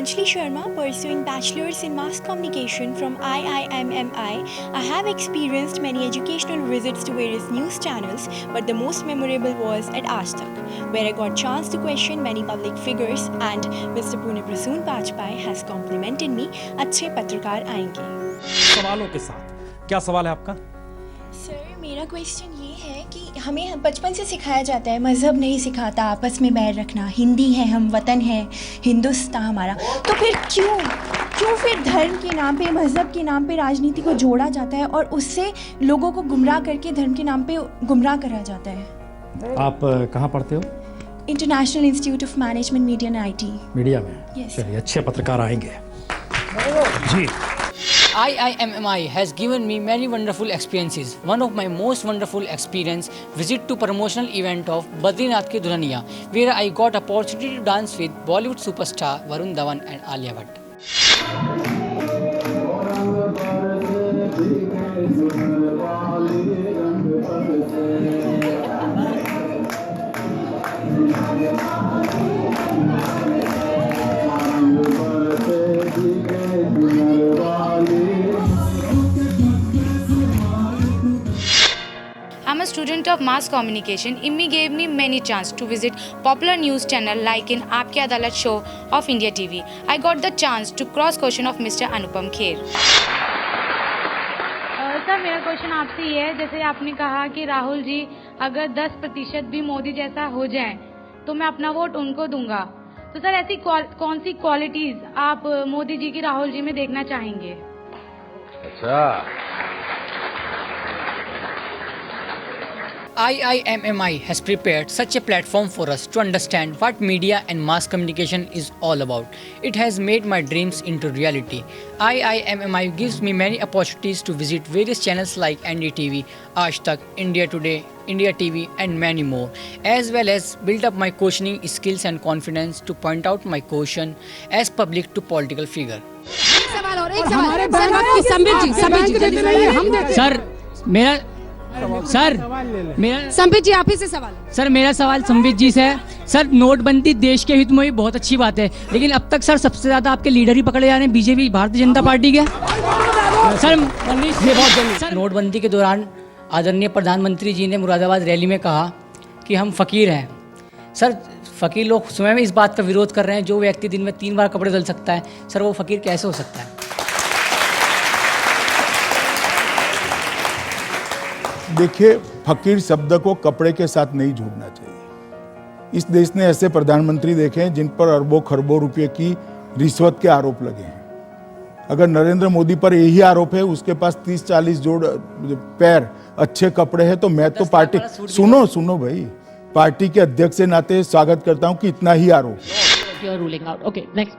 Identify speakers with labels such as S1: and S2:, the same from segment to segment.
S1: Anjali Sharma, pursuing Bachelor's in Mass Communication from IIMMI. I have experienced many educational visits to various news channels, but the most memorable was at Aaj Tak, where I got chance to question many public figures, and Mr. Pune Prasoon Bajpai has complimented me, "अच्छे पत्रकार आएंगे."
S2: सवालों के साथ क्या सवाल है आपका?
S1: सर, मेरा क्वेश्चन ये है कि हमें बचपन से सिखाया जाता है, मज़हब नहीं सिखाता आपस में बैर रखना, हिंदी है हम, वतन है, हिंदुस्तान हमारा, तो फिर क्यों फिर धर्म के नाम पे, मज़हब के नाम पे राजनीति को जोड़ा जाता है और उससे लोगों को गुमराह करके धर्म के नाम पे गुमराह करा जाता है?
S2: आप कहाँ पढ़ते हो?
S1: International institute of management media and IT।
S2: Media में?
S1: Yes.
S2: चलिए, अच्छे पत्रकार आएंगे जी।
S3: IIMMI has given me many wonderful experiences. One of my most wonderful experience visit to promotional event of Badrinath Ki Dulhaniya, where I got opportunity to dance with Bollywood superstar Varun Dhawan and Alia Bhatt.
S4: I'm a student of mass communication. IMMI gave me many chance to visit popular news channel like in Aapki Adalat show of India TV. I got the chance to cross question of Mr. Anupam Kher.
S5: Sir, मेरा question आपसे ये है, जैसे आपने कहा कि राहुल जी अगर 10% भी मोदी जैसा हो जाए तो मैं अपना वोट उनको दूंगा, तो सर ऐसी कौन सी क्वालिटीज आप मोदी जी की राहुल जी में देखना चाहेंगे?
S6: अच्छा,
S3: IIMMI has prepared such a platform for us to understand what media and mass communication is all about. It has made my dreams into reality. IIMMI gives me many opportunities to visit various channels like NDTV, Aaj Tak, India Today, India TV and many more, as well as build up my questioning skills and confidence to point out my question as public to political figure.
S7: Sambit जी, आप ही से सवाल।
S8: Sir, मेरा सवाल संबित जी से है। Sir, नोटबंदी देश के हित में ही बहुत अच्छी बात है, लेकिन अब तक सर सबसे ज्यादा आपके लीडर ही पकड़े जा रहे हैं, बीजेपी, भारतीय जनता पार्टी के। सर, ये बहुत जल्दी।
S3: नोटबंदी के दौरान आदरणीय प्रधानमंत्री जी ने मुरादाबाद रैली में कहा कि हम फकीर हैं। सर, फकीर लोग स्वयं इस बात का विरोध कर रहे हैं, जो व्यक्ति दिन में 3 बार कपड़े धुल सकता है, सर वो फकीर कैसे हो सकता है?
S9: देखिए, फकीर शब्द को कपड़े के साथ नहीं जोड़ना चाहिए। इस देश ने ऐसे प्रधानमंत्री देखे हैं जिन पर अरबों खरबों रुपए की रिश्वत के आरोप लगे हैं। अगर नरेंद्र मोदी पर यही आरोप है, उसके पास 30-40 जोड़ पैर, अच्छे कपड़े हैं, तो मैं तो पार्टी सुनो भाई, पार्टी के अध्यक्ष के नाते स्वागत करता हूं कि इतना ही आरोप।
S8: Ruling out. Okay, next.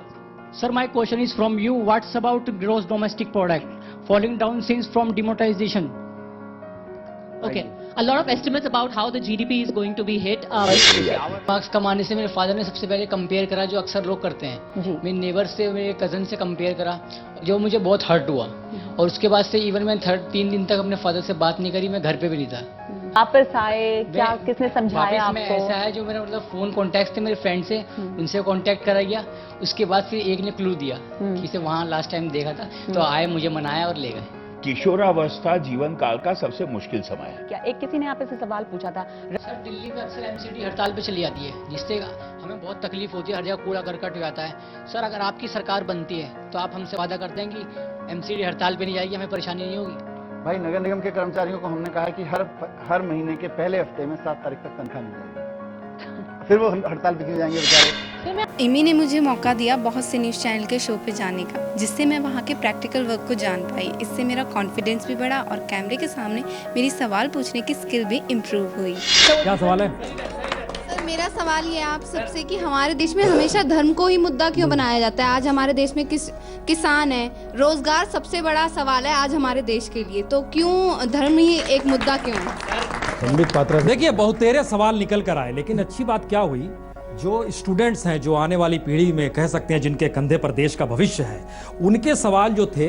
S8: Sir, my question is from you, what's about gross domestic product falling down since from demonetisation?
S7: Okay, a lot of estimates about how the GDP is going to be hit.
S3: Marks कमाने से मेरे father ने सबसे पहले compare करा, जो अक्सर लोग करते हैं। मेरे नेबर से, मेरे कज़न से कंपेयर करा, जो मुझे बहुत हर्ट हुआ। और उसके बाद से इवन मैं 3 दिन तक अपने फादर से बात नहीं करी, मैं घर पे भी नहीं था।
S7: वापस आए क्या, किसने समझाया आपको?
S3: मैं ऐसा है, जो मेरा मतलब फोन कॉन्टैक्ट थे मेरे फ्रेंड से, उनसे कॉन्टैक्ट कराया। उसके बाद फिर एक ने क्लू दिया कि इसे वहाँ लास्ट टाइम देखा था, तो आए, मुझे मनाया और ले गए।
S6: किशोरावस्था जीवन काल का सबसे मुश्किल समय है।
S7: क्या एक किसी ने आप से सवाल पूछा था?
S3: सर, दिल्ली में अक्सर MCD हड़ताल पे चली जाती है, जिससे हमें बहुत तकलीफ होती है, हर जगह कूड़ा करकट हो जाता है। सर, अगर आपकी सरकार बनती है तो आप हमसे वादा करते हैं कि MCD हड़ताल पे नहीं जाएगी, हमें परेशानी नहीं होगी?
S10: भाई, नगर निगम के कर्मचारियों को हमने कहा कि हर महीने के पहले हफ्ते में 7 तारीख तक तनख्वाह मिल जाएगी। फिर वो हड़ताल पे क्यों जाएंगे बेचारे?
S11: इमी ने मुझे मौका दिया बहुत से न्यूज़ चैनल के शो पे जाने का, जिससे मैं वहाँ के प्रैक्टिकल वर्क को जान पाई। इससे मेरा कॉन्फिडेंस भी बढ़ा और कैमरे के सामने मेरी सवाल पूछने की स्किल भी इम्प्रूव हुई।
S2: क्या सवाल है?
S11: सर, मेरा सवाल ये है आप सबसे कि हमारे देश में हमेशा धर्म को ही मुद्दा क्यों बनाया जाता है? आज हमारे देश में किसान है, रोजगार सबसे बड़ा सवाल है आज हमारे देश के लिए, तो क्यों धर्म ही एक मुद्दा क्यों है?
S2: देखिए, बहुतेरे सवाल निकल कर आए, लेकिन अच्छी बात क्या हुई, जो स्टूडेंट्स हैं, जो आने वाली पीढ़ी में कह सकते हैं जिनके कंधे पर देश का भविष्य है, उनके सवाल जो थे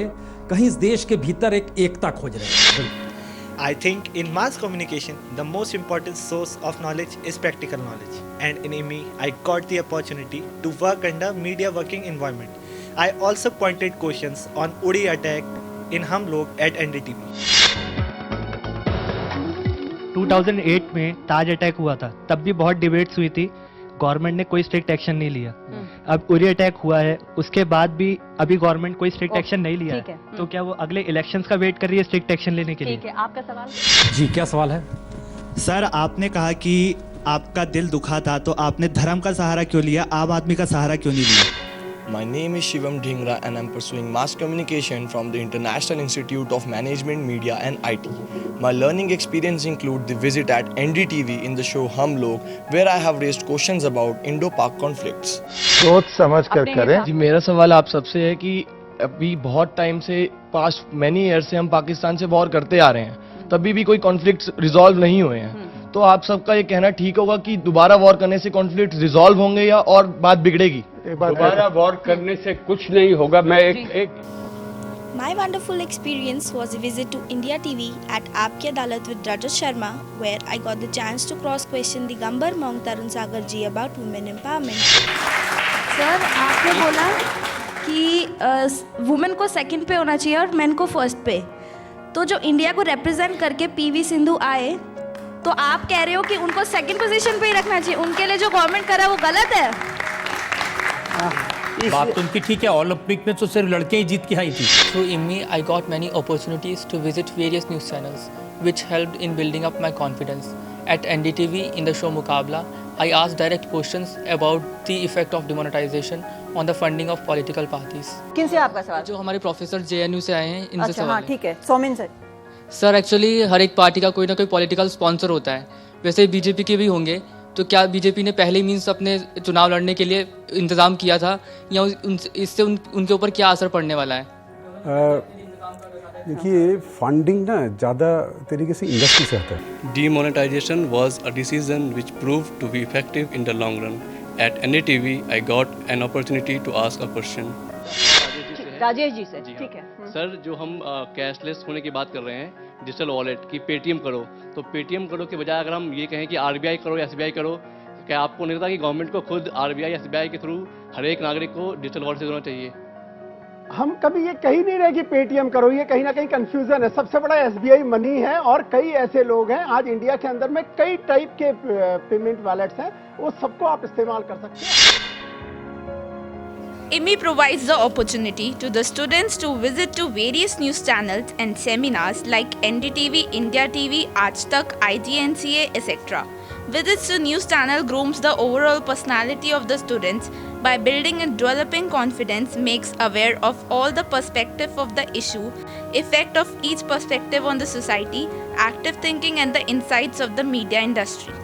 S2: कहीं इस देश के भीतर एक एकता खोज रहे हैं।
S12: I think in mass communication, the most important source of knowledge is practical knowledge. And in IMMI, I got the opportunity to work under media working environment. I also pointed questions on Uri attack in हम लोग at NDTV.
S13: 2008 में ताज attack हुआ था, तब भी बहुत debates हुई थी, गवर्नमेंट ने कोई स्ट्रिक्ट एक्शन नहीं लिया। अब उरी अटैक हुआ है, उसके बाद भी अभी गवर्नमेंट कोई स्ट्रिक्ट एक्शन नहीं लिया है, तो क्या वो अगले इलेक्शंस का वेट कर रही है स्ट्रिक्ट एक्शन लेने के लिए?
S7: ठीक है, आपका सवाल।
S2: जी क्या सवाल है?
S12: सर, आपने कहा कि आपका दिल दुखा था, तो आपने धर्म का सहारा क्यों लिया, आम आदमी का सहारा क्यों नहीं लिया?
S14: My name is Shivam Dhingra and I'm pursuing mass communication from the International Institute of Management, Media and IT. My learning experience include the visit at NDTV in the show Hum Log, where I have raised questions about Indo-Pak conflicts.
S10: सोच समझ कर करें।
S15: जी, मेरा सवाल आप सबसे है कि अभी बहुत टाइम से पास्ट मैनी ईयर से हम पाकिस्तान से वॉर करते आ रहे हैं, तभी भी कोई कॉन्फ्लिक्ट रिजॉल्व नहीं हुए हैं, तो आप सबका ये कहना ठीक होगा कि दोबारा वॉर करने से कॉन्फ्लिक्ट रिजॉल्व होंगे या और बात बिगड़ेगी?
S16: दोबारा वॉर करने से कुछ नहीं होगा। मैं एक
S17: My wonderful experience was a visit to India TV at Aapki Adalat with Rajat Sharma, where I got the chance to cross-question the Gambar Maung Tarun Sagar ji about women empowerment.
S18: Sir, आपने बोला कि women को second पे होना चाहिए और main को first पे, तो जो इंडिया को रिप्रेजेंट करके पीवी सिंधु आए, तो आप कह रहे हो कि उनको सेकंड पोजीशन पे ही रखना चाहिए, उनके लिए जो गवर्नमेंट कर रहा है वो गलत है?
S19: बात तो उनकी ठीक है, ओलंपिक में तो सिर्फ लड़के ही जीत के आई थी।
S3: Through IMMI, I got many opportunities to visit various news channels, which helped in building up my confidence. At NDTV, in the show Muqabla, I asked direct questions about the effect of demonetization on the funding of political parties.
S7: किनसे आपका सवाल?
S3: जो हमारे professor JNU से आए हैं, इनसे
S7: अच्छा,
S3: सवाल
S7: हाँ,
S3: है।
S7: ठीक है। सोमेन सर।
S3: सर, एक्चुअली हर एक पार्टी का कोई ना कोई पॉलिटिकल स्पॉन्सर होता है, वैसे बीजेपी के भी होंगे, तो क्या बीजेपी ने पहले मीन्स अपने चुनाव लड़ने के लिए इंतजाम किया था, या इससे उनके ऊपर क्या असर पड़ने वाला है?
S16: देखिए, फंडिंग ना ज़्यादा तरीके से इंडस्ट्री से आता है।
S20: Demonetization was a decision which proved to be effective in the long run. At NDTV, I got an opportunity to ask a question.
S7: Rajesh ji से, ठीक है।
S20: सर, जो हम कैशलेस होने की बात कर रहे हैं, डिजिटल वॉलेट की पेटीएम करो, तो पेटीएम करो के बजाय अगर हम ये कहें कि आरबीआई करो या एसबीआई करो, क्या आपको नहीं लगता कि गवर्नमेंट को खुद आरबीआई या एसबीआई के थ्रू हर एक नागरिक को डिजिटल वॉलेट से जोड़ना चाहिए?
S21: हम कभी ये कही नहीं रहे कि पेटीएम करो, ये कहीं ना कहीं कंफ्यूजन है। सबसे बड़ा एसबीआई मनी है और कई ऐसे लोग हैं आज इंडिया के अंदर में, कई टाइप के पेमेंट वॉलेट्स हैं, वो सबको आप इस्तेमाल कर सकते हैं।
S22: IMMI provides the opportunity to the students to visit to various news channels and seminars like NDTV, India TV, Aaj Tak, IGNCA, etc. Visits to news channel grooms the overall personality of the students by building and developing confidence, makes aware of all the perspective of the issue, effect of each perspective on the society, active thinking and the insights of the media industry.